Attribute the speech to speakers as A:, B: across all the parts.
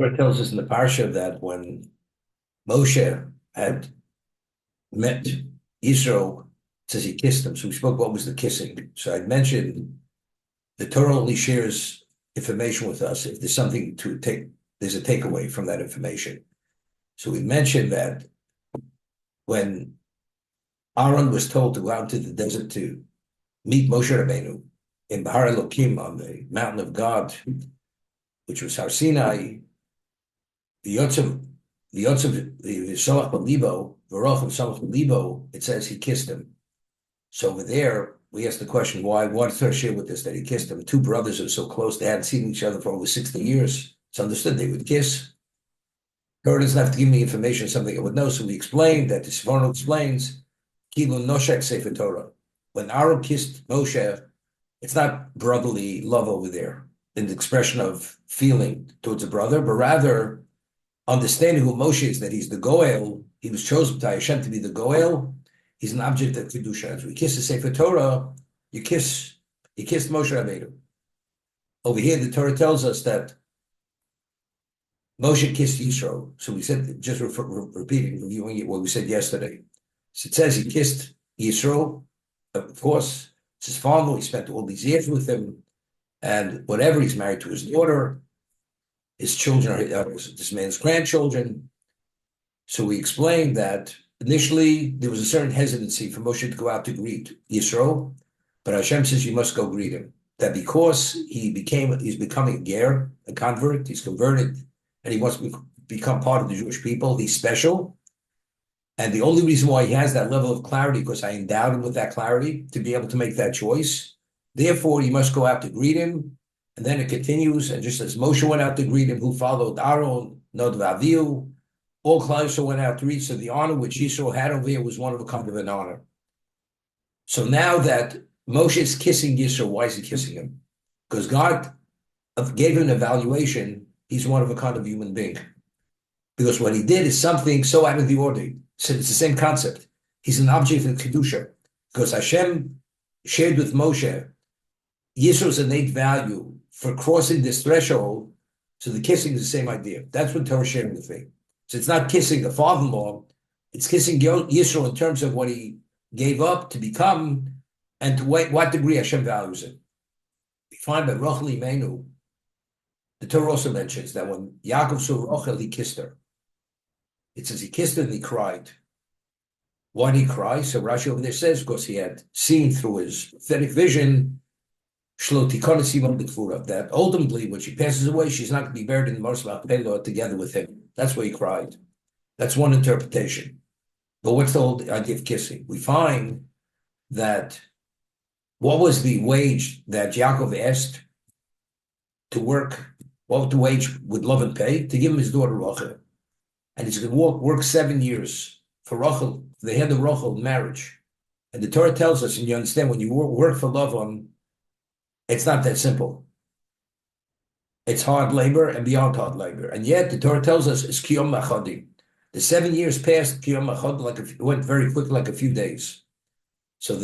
A: Torah tells us in the parsha that when Moshe had met Yisro, it says he kissed him. So we spoke what was the kissing. So I mentioned the Torah only shares information with us if there's something to take, there's a takeaway from that information. So we mentioned that when Aaron was told to go out to the desert to meet Moshe Rabbeinu in Bahar Elokim on the mountain of God, which was Har Sinai, the Yotzav, the Shalach B'Libo, Baruch of Shalach B'Libo, it says he kissed him. So over there, we asked the question, why? What does Torah share with us that he kissed him? Two brothers are so close, they hadn't seen each other for over 60 years. It's understood they would kiss. Torah doesn't have to give me information, something I would know. So we explained that the Sforno explains, Kilu Noshek Sefer Torah. When Aaron kissed Moshe, it's not brotherly love over there, in the expression of feeling towards a brother, but rather understanding who Moshe is, that he's the Goel, he was chosen by Hashem to be the Goel, he's an object of Kedusha. As we kiss the Sefer Torah, he kissed Moshe Rabbeinu. Over here, the Torah tells us that Moshe kissed Yisro. So we said, just repeating, reviewing what we said yesterday. So it says he kissed Yisro, of course, it's his father, he spent all these years with him, and whatever, he's married to his daughter, his children are this man's grandchildren. So we explained that initially there was a certain hesitancy for Moshe to go out to greet Yisro, but Hashem says you must go greet him. That because he's becoming a ger, a convert, he's converted, and he wants to become part of the Jewish people, he's special. And the only reason why he has that level of clarity, because I endowed him with that clarity to be able to make that choice. Therefore, you must go out to greet him. And then it continues, and just as Moshe went out to greet him, who followed Aaron, Nadav Avihu, all Klal Yisrael went out to reach. So the honor which Yisro had over here was one of a kind of an honor. So now that Moshe is kissing Yisro, why is he kissing him? Because God gave him an evaluation. He's one of a kind of human being. Because what he did is something so out of the ordinary. So it's the same concept. He's an object of Kedusha. Because Hashem shared with Moshe Yisro's innate value for crossing this threshold. So the kissing is the same idea. That's what Torah shared with me. So it's not kissing the father-in-law. It's kissing Yisro in terms of what he gave up to become and to what degree Hashem values it. We find that Rachel Imenu, the Torah also mentions that when Yaakov saw Rachel, he kissed her. It says he kissed her and he cried. Why did he cry? So Rashi over there says, because he had seen through his prophetic vision that ultimately, when she passes away, she's not going to be buried in the Marsal Pelo together with him. That's why he cried. That's one interpretation. But what's the whole idea of kissing? We find that what was the wage that Yaakov asked to work? What would the wage would love and pay? To give him his daughter Rachel. And he's going to work 7 years for Rachel. They had the Rachel marriage. And the Torah tells us, and you understand, when you work for Lavan, it's not that simple. It's hard labor and beyond hard labor. And yet the Torah tells us it's kiyom machadim. The 7 years passed kiyom machad, it went very quickly, like a few days. So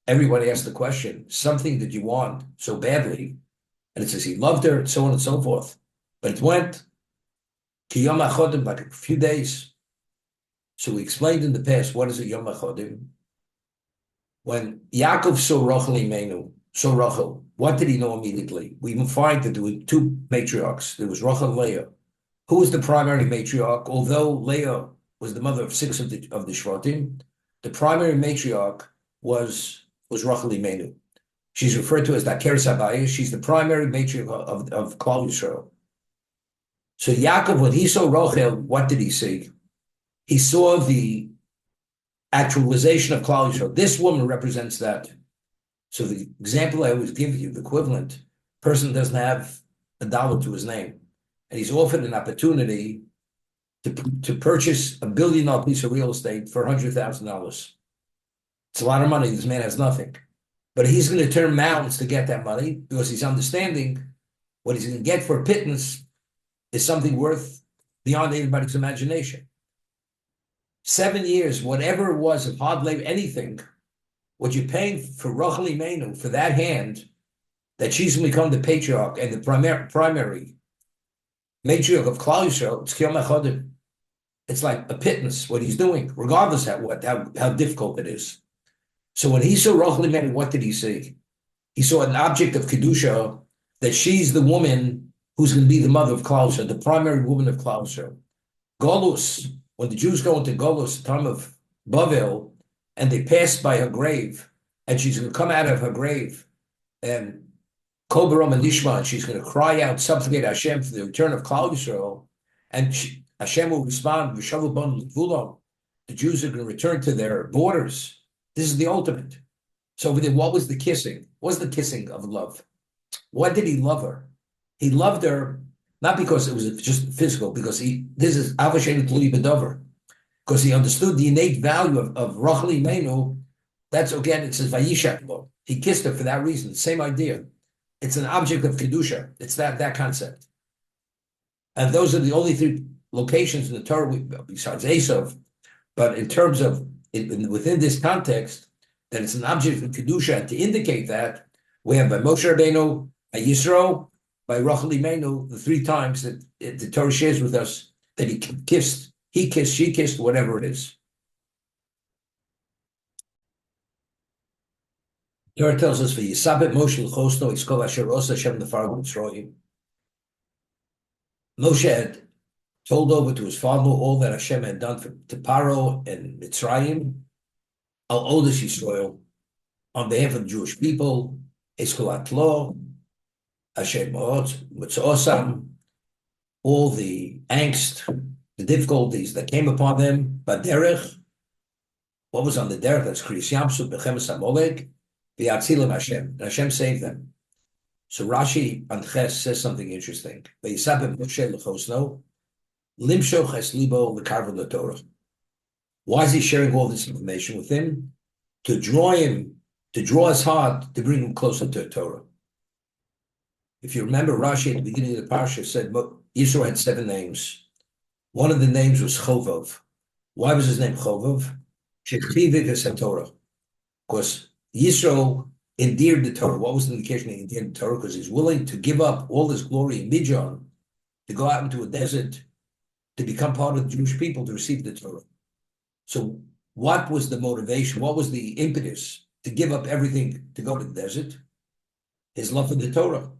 A: everybody asked the question, something that you want so badly, and it says he loved her, and so on and so forth. But it went kiyom machadim, like a few days. So we explained in the past, what is a yom machadim? When Yaakov saw Rachel Imenu, so Rachel, what did he know immediately? We even find that there were two matriarchs. There was Rachel and Leah. Who was the primary matriarch? Although Leah was the mother of 6 of the Shvatim, the primary matriarch was Rachel Imenu. She's referred to as Dakeres Abayis. She's the primary matriarch of Klal Yisrael. So Yaakov, when he saw Rachel, what did he see? He saw the actualization of Klal Yisrael. This woman represents that. So the example I always give you, the equivalent, person doesn't have $1 to his name, and he's offered an opportunity to purchase $1 billion piece of real estate for $100,000. It's a lot of money. This man has nothing, but he's going to turn mountains to get that money because he's understanding what he's going to get for a pittance is something worth beyond anybody's imagination. 7 years, whatever it was of hard labor, anything. What you're paying for Rachel Imenu, for that hand, that she's going to become the patriarch and the primary matriarch of Klal Yisrael, it's Kiyom Echodim. It's like a pittance, what he's doing, regardless of how difficult it is. So when he saw Rachel Imenu, what did he see? He saw an object of Kedusha, that she's the woman who's going to be the mother of Klal Yisrael, the primary woman of Klal Yisrael. Golus, when the Jews go into Golus, the time of Bavel, and they pass by her grave, and she's going to come out of her grave, and Kol Barom and Nishma, and she's going to cry out, supplicate Hashem for the return of Klal Yisrael, and Hashem will respond, V'shavu bon l'gvulo. The Jews are going to return to their borders. This is the ultimate. So over there, what was the kissing? What was the kissing of love? Why did he love her? He loved her not because it was just physical, because this is Avashen Tli Bedover, because he understood the innate value of Rachel Imenu. That's again, it says Vayishak Lo. He kissed her for that reason. Same idea. It's an object of Kedusha. It's that concept. And those are the only three locations in the Torah, besides Esav, but in terms of, within this context, that it's an object of Kedusha, and to indicate that, we have by Moshe Rabbeinu, by Yisro, by Rachel Imenu, the three times that the Torah shares with us that he kissed, she kissed, whatever it is. The Torah tells us, "V'yisabet Moshe l'chosno iskol asher osa Hashem nefar b'Mitzrayim." Moshe had told over to his father all that Hashem had done to Paro and Mitzrayim, al oldest Yisrael, on behalf of the Jewish people, Eskolat Lo, Hashem Mitzosam, all the angst, the difficulties that came upon them, Baderech, what was on the derech, that's Krias Yam Suf, Bechemes Amalek, V'yatzilim Hashem, and Hashem saved them. So Rashi on Ches says something interesting. V'yisabem Moshe l'chosno, limshoch es libo l'karvon l'Torah. Why is he sharing all this information with him? To draw his heart, to bring him closer to the Torah. If you remember, Rashi at the beginning of the parsha said Yisro had 7 names. One of the names was Chovov. Why was his name Chovov? Shechtivik es Torah. Because Yisro endeared the Torah. What was the indication he endeared the Torah? Because he's willing to give up all his glory in Midian, to go out into a desert, to become part of the Jewish people, to receive the Torah. So what was the motivation? What was the impetus to give up everything to go to the desert? His love for the Torah.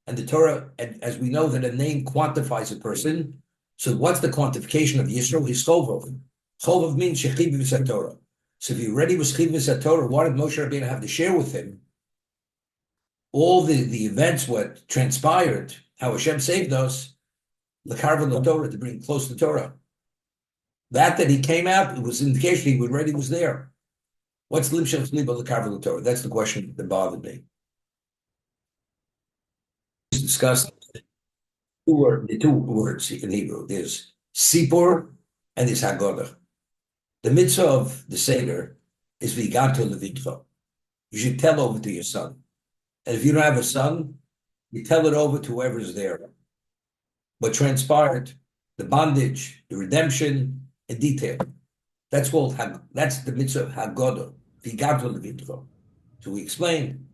A: And the Torah, and as we know that a name quantifies a person, so what's the quantification of Yisro? His Chovov. Chovov means Shechiv v'Sat Torah. So if he already was Shechiv v'Sat Torah, why did Moshe Rabbeinu have to share with him all the events, what transpired, how Hashem saved us, l'karvon l'Torah, to bring close to Torah? That he came out, it was indication he already was there. What's limshach liba l'karvon l'Torah? That's the question that bothered me. Discussed the two words in Hebrew. There's sipur and there's haggadah. The mitzvah of the Seder is v'yigato levitcha. You should tell over to your son. And if you don't have a son, you tell it over to whoever's there. What transpired, the bondage, the redemption, in detail. That's the mitzvah of haggadah. V'yigato levitcha. So we explained,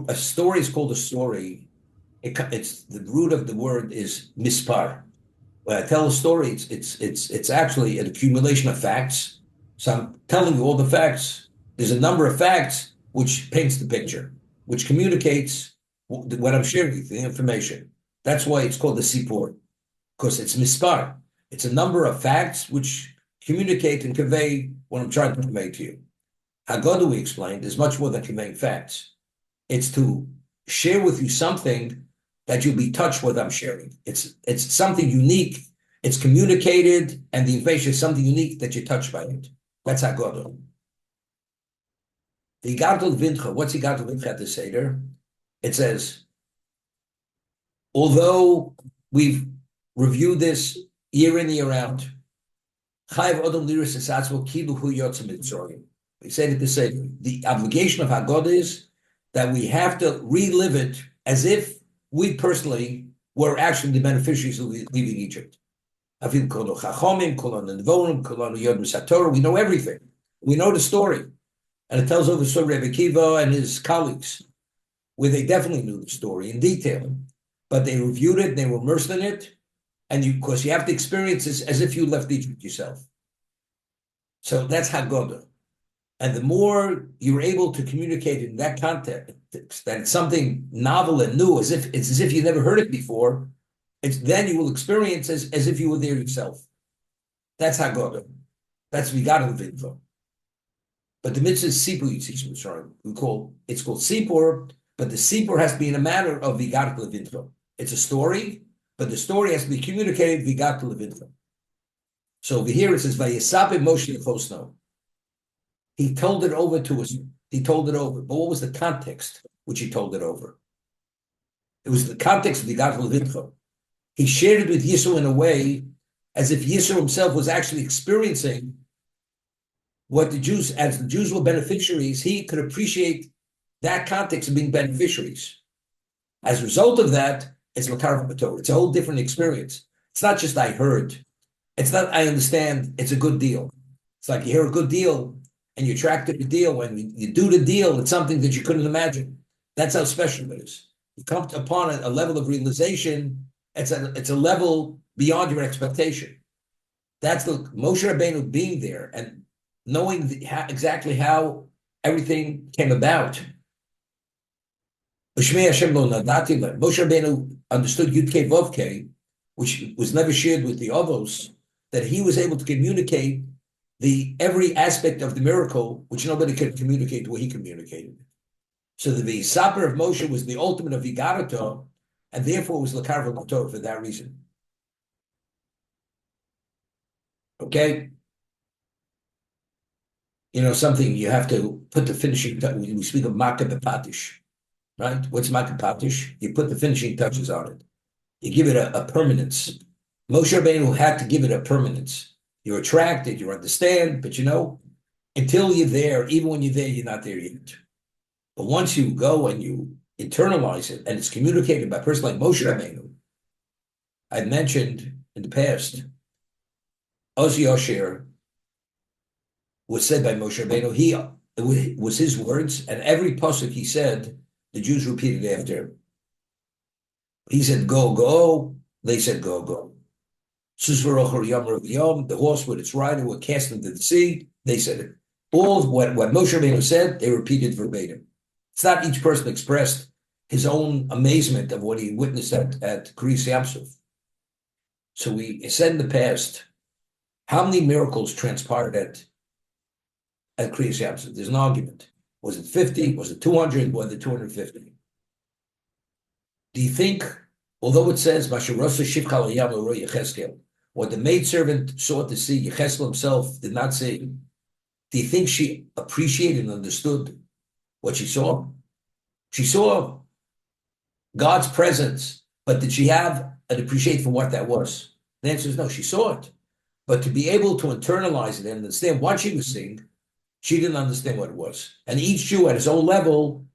A: a story is called a story. It's the root of the word is mispar. When I tell a story, it's actually an accumulation of facts. So I'm telling you all the facts. There's a number of facts which paints the picture, which communicates what I'm sharing with you, the information. That's why it's called the sipur, because it's mispar. It's a number of facts which communicate and convey what I'm trying to convey to you. Haggadah, we explained, is much more than conveying facts. It's to share with you something that you'll be touched with. I'm sharing. It's something unique. It's communicated, and the information is something unique that you're touched by it. That's Haggadah. The Yigato L'Vincha, what's Yigato L'Vincha at the Seder? It says, although we've reviewed this year in, year out, Chayav Odom Liris Esatzvo Kilu Hu Yotzim Mitzrayim. We said it the same. The obligation of Haggadah is that we have to relive it as if we personally were actually the beneficiaries of leaving Egypt. We know everything. We know the story. And it tells over the story of Rebbe Akiva and his colleagues, where they definitely knew the story in detail. But they reviewed it, and they were immersed in it, And you, of course, you have to experience this as if you left Egypt yourself. So that's Haggadah. And the more you're able to communicate in that context, that it's something novel and new, as if you never heard it before, then you will experience as if you were there yourself. That's Haggadah. That's Vigadah Levincha. But the mitzvah is Sipur Yitzchak. Sorry, it's called Sipur, but the Sipur has to be in a manner of Vigadah Levincha. It's a story, but the story has to be communicated Vigadah Levincha. So over here it says Vayesape Moshe Lechosno. He told it over to us. He told it over. But what was the context which he told it over? It was the context of Vigadah Levincha. He shared it with Yisro in a way as if Yisro himself was actually experiencing what the Jews, as the Jews were beneficiaries, he could appreciate that context of being beneficiaries. As a result of that, it's Lakar Torah. It's a whole different experience. It's not just I heard. It's not I understand. It's a good deal. It's like you hear a good deal and you attract to the deal. When you do the deal, it's something that you couldn't imagine. That's how special it is. You come upon a level of realization. It's a level beyond your expectation. That's the Moshe Rabbeinu being there and knowing exactly how everything came about. Moshe Rabbeinu understood Yud-Kei Vav-Kei, which was never shared with the others, that he was able to communicate every aspect of the miracle, which nobody could communicate the way he communicated. So the V'yisaper of Moshe was the ultimate of Vigarato, and therefore was L'karva Torah for that reason. Okay? You know, something you have to put the finishing touch. We speak of Makah B'Patish, right? What's Makah B'Patish? You put the finishing touches on it. You give it a permanence. Moshe Rabbeinu had to give it a permanence. You're attracted, you understand, but you know, until you're there, even when you're there, you're not there yet. But once you go and you internalize it, and it's communicated by a person like Moshe Rabbeinu, I mentioned in the past, Oz Yosher was said by Moshe Rabbeinu. It was his words, and every pasuk he said, the Jews repeated after him. He said, "Go, go." They said, "Go, go." The horse with its rider were cast into the sea. They said it. All what Moshe Rabbeinu said, they repeated verbatim. It's not each person expressed his own amazement of what he witnessed at Krias Yam Suf. So we said in the past, how many miracles transpired at Krias Yam Suf? There's an argument. Was it 50? Was it 200? Was it 250? Do you think, although it says, what the maidservant saw at the sea, Yecheskel himself did not say, do you think she appreciated and understood what she saw? She saw God's presence, but did she have an appreciation for what that was? The answer is no, she saw it. But to be able to internalize it and understand what she was seeing, she didn't understand what it was. And each Jew at his own level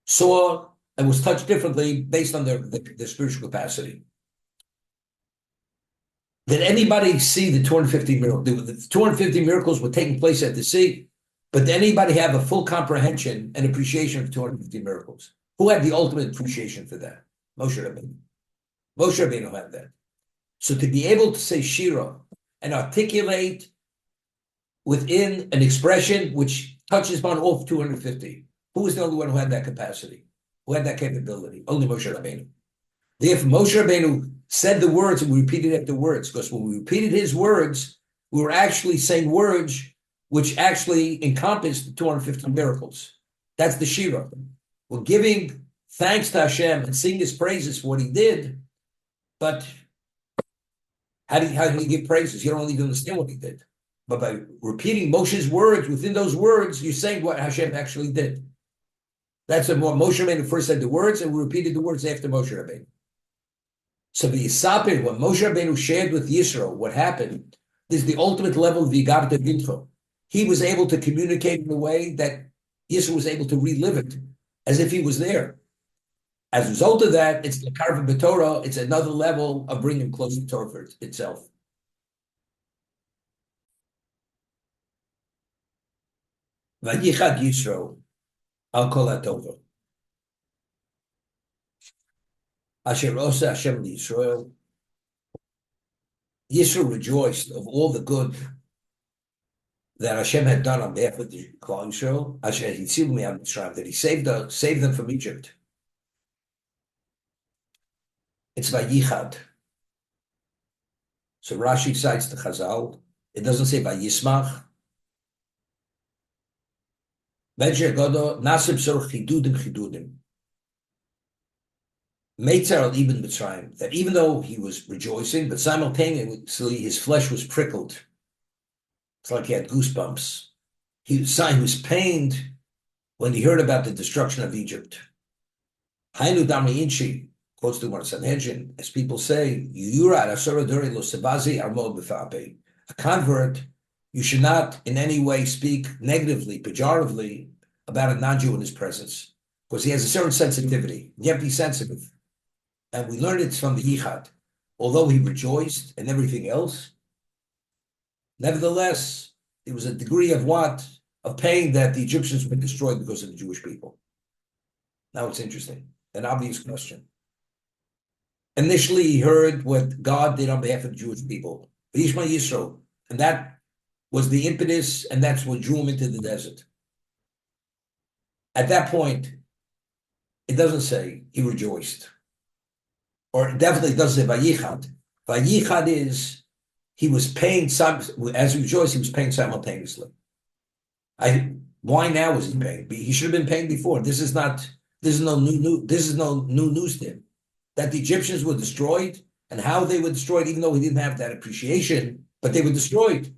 A: saw and was touched differently based on their spiritual capacity. Did anybody see the 250 miracles? The 250 miracles were taking place at the sea, but did anybody have a full comprehension and appreciation of 250 miracles? Who had the ultimate appreciation for that? Moshe Rabbeinu. Moshe Rabbeinu had that. So to be able to say shiur and articulate within an expression which touches upon all 250, who was the only one who had that capacity? Who had that capability? Only Moshe Rabbeinu. Therefore, Moshe Rabbeinu said the words and we repeated after words, because when we repeated his words, we were actually saying words which actually encompassed the 250 miracles. That's the shiur. We're giving thanks to Hashem and singing his praises for what he did, but how do you give praises? You don't even understand what he did. But by repeating Moshe's words, within those words, you're saying what Hashem actually did. That's what Moshe Rabbeinu first said the words, and we repeated the words after Moshe Rabbeinu. So the Yisapir, what Moshe Rabbeinu shared with Yisro, what happened, is the ultimate level of Vigarat Vintro. He was able to communicate in a way that Yisro was able to relive it, as if he was there. As a result of that, it's the Karva B'Torah, it's another level of bringing him closer to Torah itself. Vayichad Yisro, I'll call that over. Asher Osa Hashem Yisrael, Yisro rejoiced of all the good that Hashem had done on behalf of the Klal Yisrael, that he saved them from Egypt. It's Vayichad. So Rashi cites the Chazal. It doesn't say Vayismach. Bencher Godo Nasib Sor Chidudim. Meitzar Ibn Mitzrayim, that even though he was rejoicing, but simultaneously his flesh was prickled. It's like he had goosebumps. He was pained when he heard about the destruction of Egypt. Hainu Dami Inchi, quotes the word Sanhedrin, as people say, a convert, you should not in any way speak negatively, pejoratively about a non-Jew in his presence, because he has a certain sensitivity. You have to be sensitive. And we learned it from the Yichad. Although he rejoiced and everything else, nevertheless, there was a degree of what? Of pain that the Egyptians were destroyed because of the Jewish people. Now it's interesting. An obvious question. Initially, he heard what God did on behalf of the Jewish people. V'yishma Yisro. And that was the impetus, and that's what drew him into the desert. At that point, it doesn't say he rejoiced. Or it definitely doesn't say Vayichad. Vayichad is he was paying, as he rejoiced, he was paying simultaneously. Why now was he paying? He should have been paying before. This is no new news to him. That the Egyptians were destroyed and how they were destroyed, even though he didn't have that appreciation, but they were destroyed.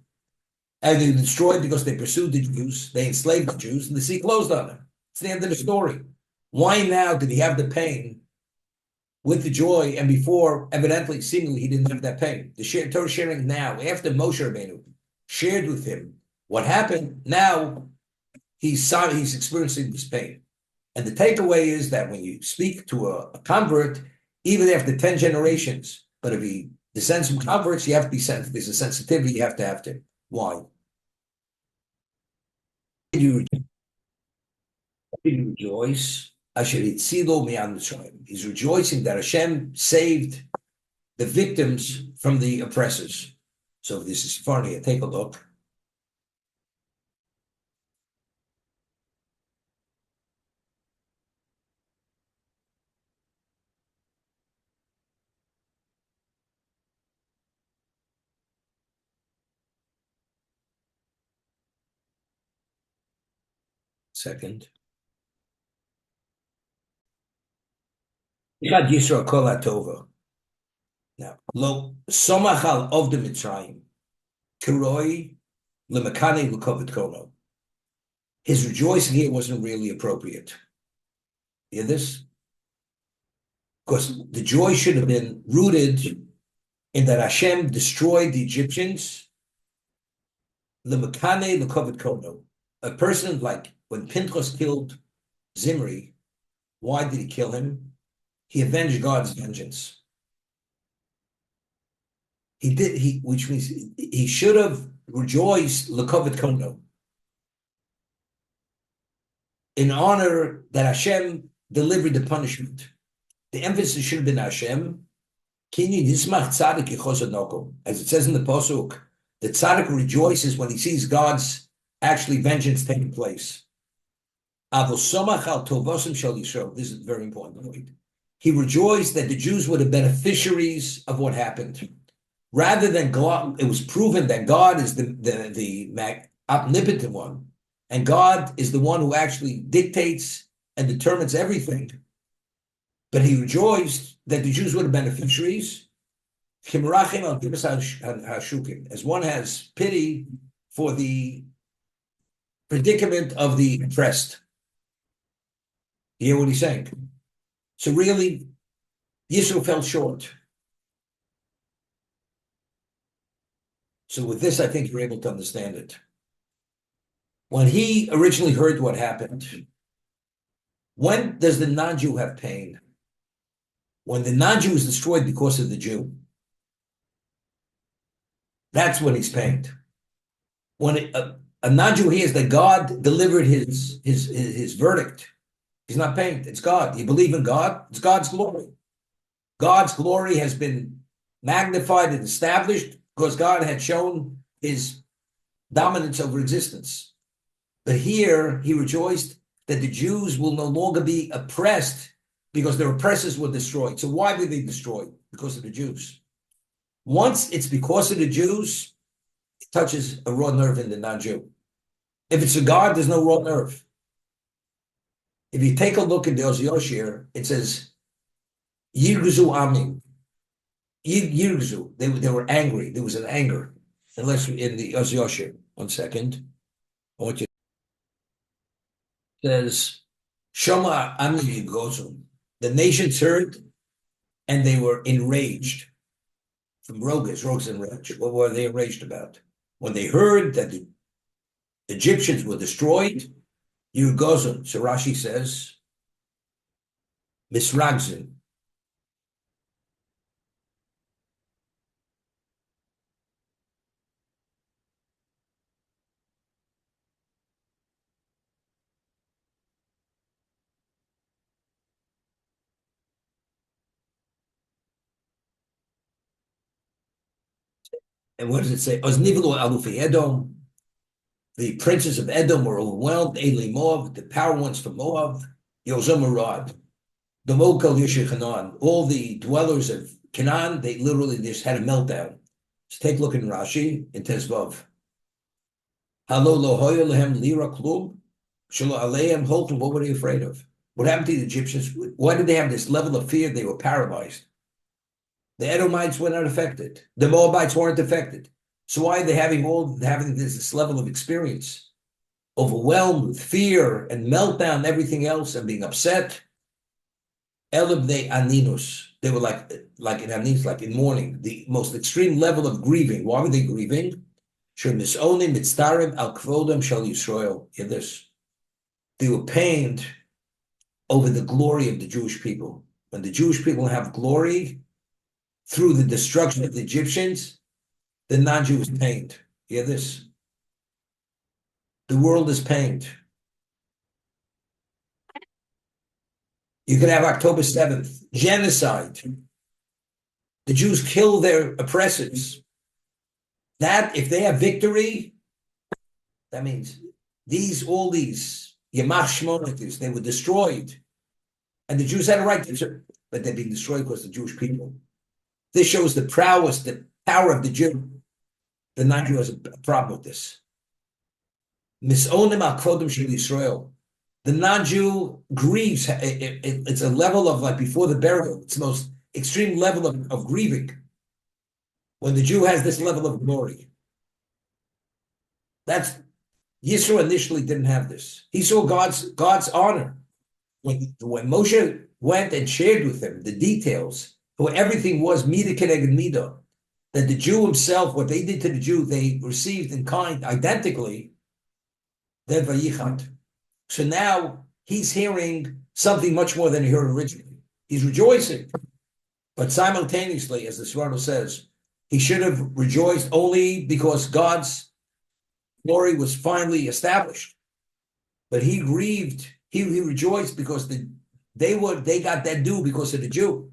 A: And they were destroyed because they pursued the Jews, they enslaved the Jews, and the sea closed on them. It's the end of the story. Why now did he have the pain with the joy, and before, evidently, seemingly, he didn't have that pain? The Torah sharing now, after Moshe Rabbeinu shared with him what happened, now he's experiencing this pain. And the takeaway is that when you speak to a convert, even after 10 generations, but if he descends from converts, you have to be sensitive. There's a sensitivity you have to have to. Why? Did you rejoice? He's rejoicing that Hashem saved the victims from the oppressors. So this is funny. Take a look. Second. Yisro kol atova. Now, lo somachal of the Mitzrayim, kiroi lemakane lukovet kono. His rejoicing here wasn't really appropriate. You hear this? Because the joy should have been rooted in that Hashem destroyed the Egyptians. Lemakane lukovet kono. A person like when Pinchas killed Zimri, why did he kill him? He avenged God's vengeance. Which means he should have rejoiced l'kovet kono, in honor that Hashem delivered the punishment. The emphasis should have been Hashem. As it says in the pasuk, the tzaddik rejoices when he sees God's actually vengeance taking place. This is a very important point. He rejoiced that the Jews were the beneficiaries of what happened. Rather than God, it was proven that God is the omnipotent one, and God is the one who actually dictates and determines everything. But he rejoiced that the Jews were the beneficiaries, as one has pity for the predicament of the oppressed. You hear what he's saying? So really, Yisro fell short. So with this, I think you're able to understand it. When he originally heard what happened, when does the non-Jew have pain? When the non-Jew is destroyed because of the Jew. That's when he's pained. When a non-Jew hears that God delivered his verdict, he's not pained. It's God. You believe in God? It's God's glory. God's glory has been magnified and established because God had shown his dominance over existence. But here he rejoiced that the Jews will no longer be oppressed because their oppressors were destroyed. So why were they destroyed? Because of the Jews. Once it's because of the Jews, it touches a raw nerve in the non-Jew. If it's a God, there's no raw nerve. If you take a look at the Oz Yoshir, it says, Yirgzu Amin. Yirgzu, they were angry. There was an anger. Unless in the Oz Yoshir, 1 second. I want you. It says, Shoma Amin Yirgzu. The nations heard and they were enraged. From rogues and rage. What were they enraged about? When they heard that the Egyptians were destroyed, Yirgozun, so Rashi says, Misragzin. And what does it say? Oznivlu Alufi Edom. The princes of Edom were overwhelmed. Eli Moab, the power ones from Moab. Yozomarad. The Mokal Yishachanan. All the dwellers of Canaan, they literally just had a meltdown. So take a look in Rashi, in Tezvav. Halo lohoya lehem lira klum. Shalo aleim holkum. What were they afraid of? What happened to the Egyptians? Why did they have this level of fear? They were paralyzed. The Edomites were not affected. The Moabites weren't affected. So why are they having this level of experience? Overwhelmed with fear and meltdown, everything else, and being upset. Elibne aninus. They were like in aninus, like in mourning, the most extreme level of grieving. Why were they grieving? Shemisonim mitztarim al kvodam shel Yisrael. Hear this. They were pained over the glory of the Jewish people. When the Jewish people have glory through the destruction of the Egyptians, the non-Jew is pained. Hear this. The world is pained. You could have October 7th, genocide. The Jews kill their oppressors. That, if they have victory, that means all these Yamach Shmonetis, they were destroyed. And the Jews had a right to, but they're being destroyed because of the Jewish people. This shows the prowess, the power of the Jew. The non-Jew has a problem with this. Misonim al kvodam shel Yisrael. The non-Jew grieves. It's a level of like before the burial. It's the most extreme level of grieving. When the Jew has this level of glory. That's Yisro initially didn't have this. He saw God's honor. When Moshe went and shared with him the details, who everything was Mida Keneged Mida, that the Jew himself, what they did to the Jew, they received in kind identically, then Vayichad. So now he's hearing something much more than he heard originally. He's rejoicing. But simultaneously, as the Sforno says, he should have rejoiced only because God's glory was finally established. But he grieved, he rejoiced because they got that due because of the Jew.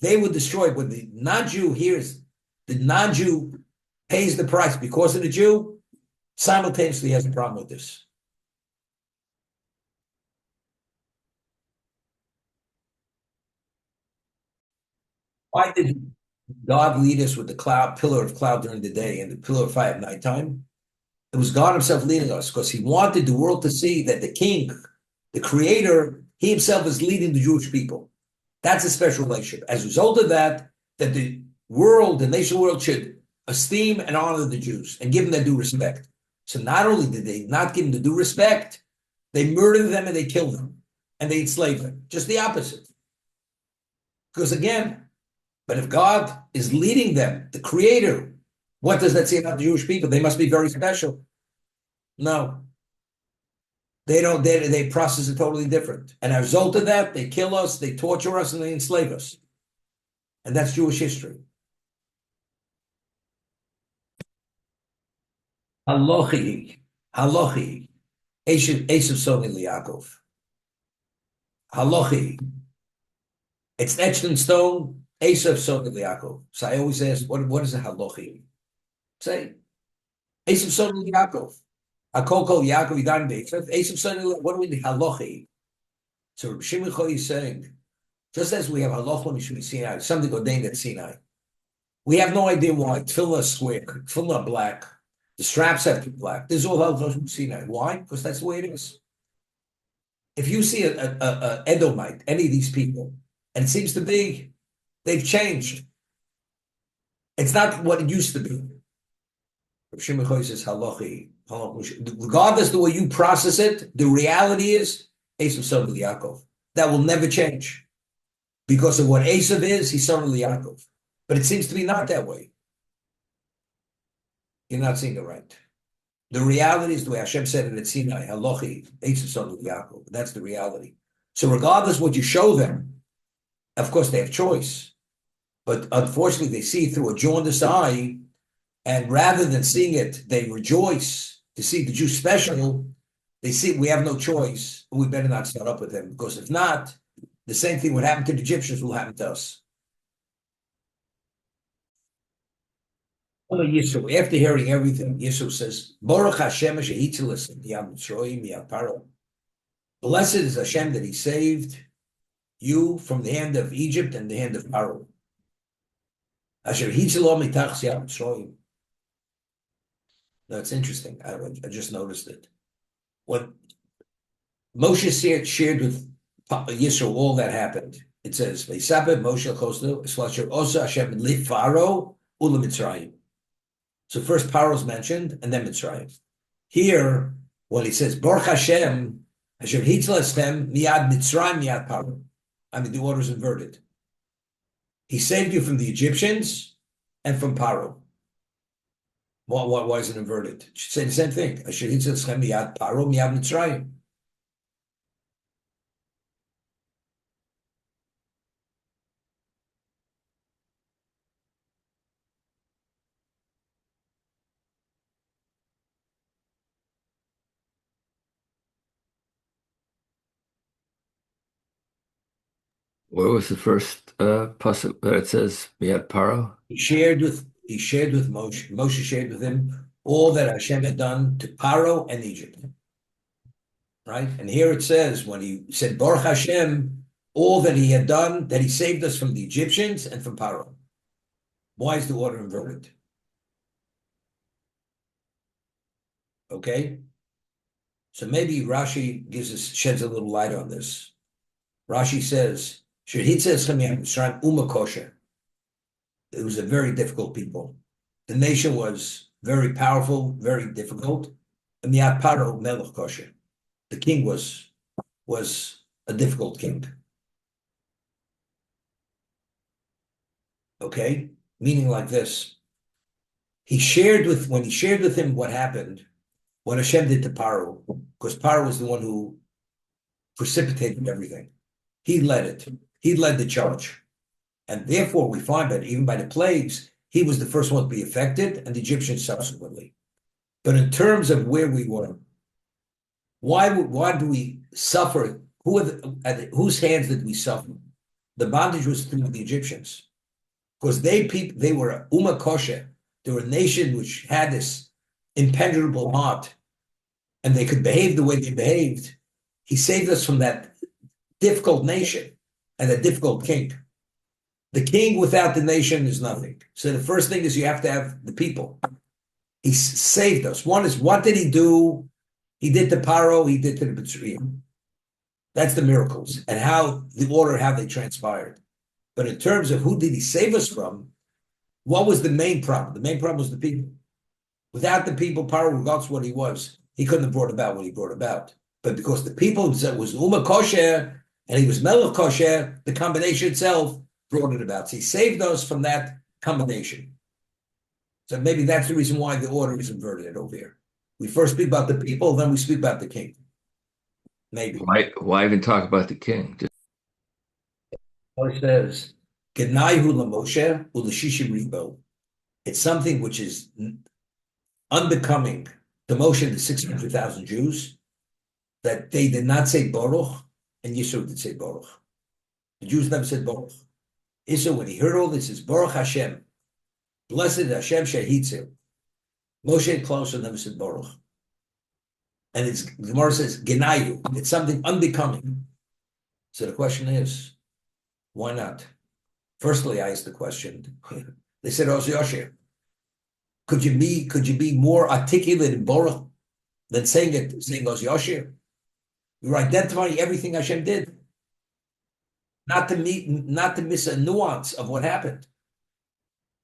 A: They were destroyed. When the non-Jew hears, the non-Jew pays the price because of the Jew, simultaneously has a problem with this. Why did God lead us with the pillar of cloud during the day and the pillar of fire at nighttime? It was God himself leading us because he wanted the world to see that the king, the creator, he himself is leading the Jewish people. That's a special relationship. As a result of that the world, the nation world should esteem and honor the Jews and give them their due respect. So not only did they not give them the due respect, they murdered them and they killed them and they enslaved them. Just the opposite. Because again, but if God is leading them, the creator, what does that say about the Jewish people? They must be very special. No. They don't, they process it totally different. And as a result of that, they kill us, they torture us, and they enslave us. And that's Jewish history. Halochi, Esav Soni Liakov. Halochi. It's etched in stone, Esav Soni Liakov. So I always ask, what is a halochi? Say, Esav son of Yaakov. Akol kol Yaakov Yidan Be'esav. Esav son of, what do we need? Halachi. So Rabbi Shimon Choi is saying, just as we have halacha mishum Sinai, something ordained at Sinai, we have no idea why. Tefillah is square, tefillah are black, the straps have to be black. This is all halacha mishum Sinai. Why? Because that's the way it is. If you see a Edomite, any of these people, and it seems to be, they've changed. It's not what it used to be. Rav Shimon Choi says halachi. Regardless of the way you process it, the reality is Esav son of Yaakov. That will never change. Because of what Esav is, he's son of Yaakov. But it seems to be not that way. You're not seeing it right. The reality is the way Hashem said it at Sinai, halachi, Esav son of Yaakov. That's the reality. So regardless of what you show them, of course they have choice. But unfortunately, they see it through a jaundiced eye, and rather than seeing it, they rejoice to see the Jew special. They see we have no choice. We better not start up with them, because if not, the same thing would happen to the Egyptians will happen to us. Yisro, after hearing everything, Yisro says, Baruch Hashem she'itzilas miyad Mitzrayim miyad Paro. Blessed is Hashem that He saved you from the hand of Egypt and the hand of Paro. Asher hitzilo mitach yad Mitzrayim. That's interesting. I just noticed it. When Moshe shared with Yisro all that happened, it says, "V'yisabed Moshe chosnu eslasher osa Hashem li Pharaoh ula Mitzrayim." So first Paro is mentioned, and then Mitzrayim. Here, when he says Baruch Hashem, Hashem hitzlastem miyad Mitzrayim miyad Paro. I mean, the order is inverted. He saved you from the Egyptians and from Paro. Why is it inverted? It should say the same thing. Asher hitzlastem miyad Paro miyad Mitzrayim.
B: Where was the first pasuk where it says we had Paro?
A: He shared with Moshe. Moshe shared with him all that Hashem had done to Paro and Egypt. Right? And here it says, when he said Baruch Hashem, all that he had done, that he saved us from the Egyptians and from Paro. Why is the order inverted? Okay? So maybe Rashi sheds a little light on this. Rashi says, it was a very difficult people. The nation was very powerful, very difficult. And Paro Melech Kosher. The king was a difficult king. Okay? Meaning like this. When he shared with him what happened, what Hashem did to Paro, because Paro was the one who precipitated everything. He led it. He led the charge. And therefore, we find that even by the plagues, he was the first one to be affected, and the Egyptians subsequently. But in terms of where we were, why do we suffer? Whose hands did we suffer? The bondage was through the Egyptians. Because they were Ummah Kosher. They were a nation which had this impenetrable heart, and they could behave the way they behaved. He saved us from that difficult nation and a difficult king. The king without the nation is nothing. So the first thing is you have to have the people. He saved us. One is, what did he do? He did to Paro, he did to the Mitzrayim. That's the miracles and how they transpired. But in terms of who did he save us from, what was the main problem? The main problem was the people. Without the people, Paro, regardless of what he was, he couldn't have brought about what he brought about. But because the people was Ummah Kosher, and he was Melech Kosher, the combination itself brought it about. So he saved us from that combination. So maybe that's the reason why the order is inverted over here. We first speak about the people, then we speak about the king. Maybe.
B: Why even talk about the king?
A: It says, Genaihu LaMoshe u'Lashishim Ribo. It's something which is unbecoming to Moshe and the 600,000 Jews, that they did not say Baruch, and Yisro did say Baruch. The Jews never said Baruch. Yisro, when he heard all this, says Baruch Hashem. Blessed Hashem Shehitzel. Moshe closer never said Baruch. And it's the Gemara says Genayu. It's something unbecoming. So the question is, why not? Firstly, I asked the question. They said, Oz Yosher, could you be more articulate in Baruch than saying Oz Yosher? You're identifying everything Hashem did. Not to miss a nuance of what happened.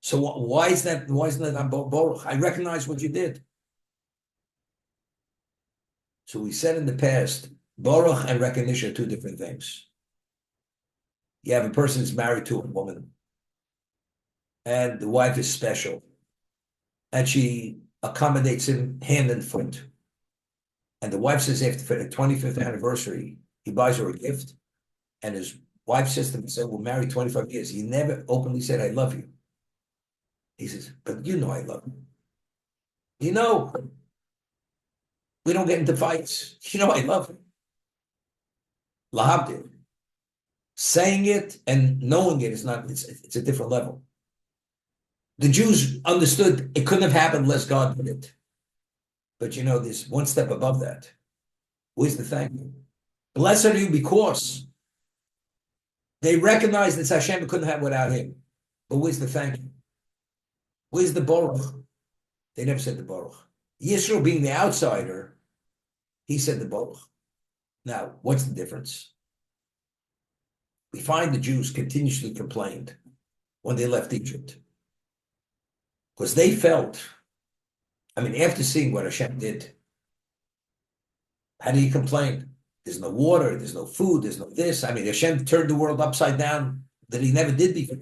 A: So why isn't that on Baruch? I recognize what you did. So we said in the past, Baruch and recognition are two different things. You have a person who's married to a woman, and the wife is special, and she accommodates him hand and foot. And the wife says after the 25th anniversary, he buys her a gift, and his wife says to him, we're married 25 years. He never openly said, I love you. He says, but you know I love you. You know, we don't get into fights. You know I love you. Lahabdil. Saying it and knowing it is not, it's a different level. The Jews understood it couldn't have happened unless God did it. But there's one step above that. Where's the thank you? Blessed are you because they recognize that Hashem couldn't have without him. But where's the thank you? Where's the Baruch? They never said the Baruch. Yisro being the outsider, he said the Baruch. Now, what's the difference? We find the Jews continuously complained when they left Egypt. Because they felt, after seeing what Hashem did, how do you complain? There's no water, there's no food, there's no this. Hashem turned the world upside down that he never did before.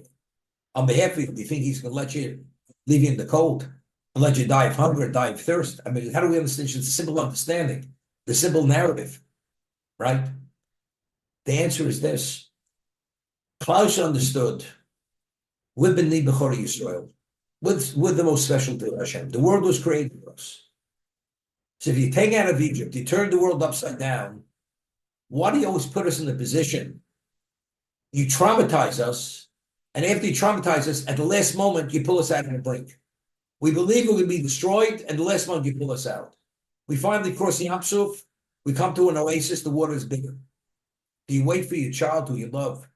A: On behalf of you, do you think he's going to let you leave you in the cold and let you die of hunger, die of thirst? How do we understand? It's a simple understanding, the simple narrative, right? The answer is this. Klaus understood, with B'nai B'chorei Yisrael, with the most special to Hashem. The world was created for us. So if you take out of Egypt, you turn the world upside down, why do you always put us in the position? You traumatize us, and after you traumatize us, at the last moment, you pull us out of the brink. We believe we're going to be destroyed, and the last moment, you pull us out. We finally cross the Yam Suf, we come to an oasis, the water is bigger. Do you wait for your child who you love,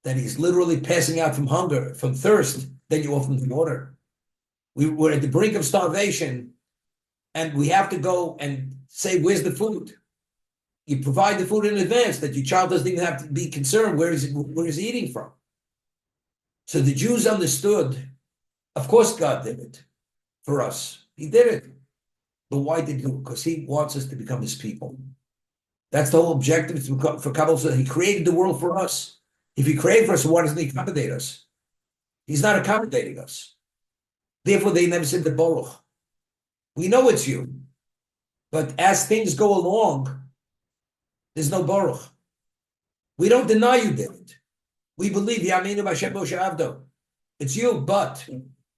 A: that he's literally passing out from hunger, from thirst, then you offer him the water? We're at the brink of starvation, and we have to go and say, where's the food? You provide the food in advance that your child doesn't even have to be concerned where is he eating from. So the Jews understood, of course God did it for us. He did it. But why did he do it? Because he wants us to become his people. That's the whole objective for Kabbalah. So he created the world for us. If he created for us, why doesn't he accommodate us? He's not accommodating us. Therefore, they never said the Baruch. We know it's you. But as things go along, there's no Baruch. We don't deny you did it. We believe Yaminu Hashem Moshe Avdo. It's you, but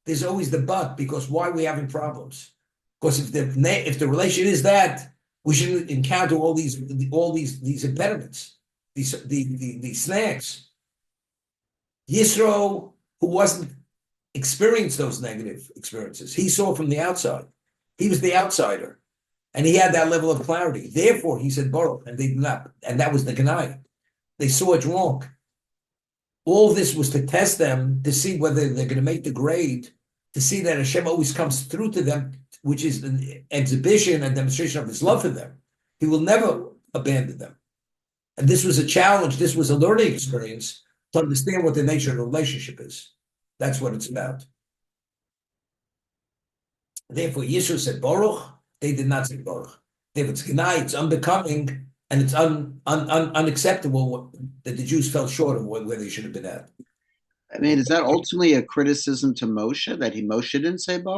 A: there's always the but, because why are we having problems? Because if the relation is that, we shouldn't encounter all these impediments, these snags. Yisro, who wasn't experienced those negative experiences, he saw from the outside. He was the outsider, and he had that level of clarity. Therefore, he said Baruch, and they did not, and that was the Ganai. They saw it wrong. All this was to test them to see whether they're going to make the grade, to see that Hashem always comes through to them, which is an exhibition and demonstration of his love for them. He will never abandon them. And this was a challenge. This was a learning experience to understand what the nature of the relationship is. That's what it's about. Therefore, Yisro said Baruch. They did not say Baruch. Therefore, it's Gnai, it's unbecoming, and it's unacceptable that the Jews fell short of where they should have been at.
C: Is that ultimately a criticism to Moshe, that Moshe didn't say Baruch?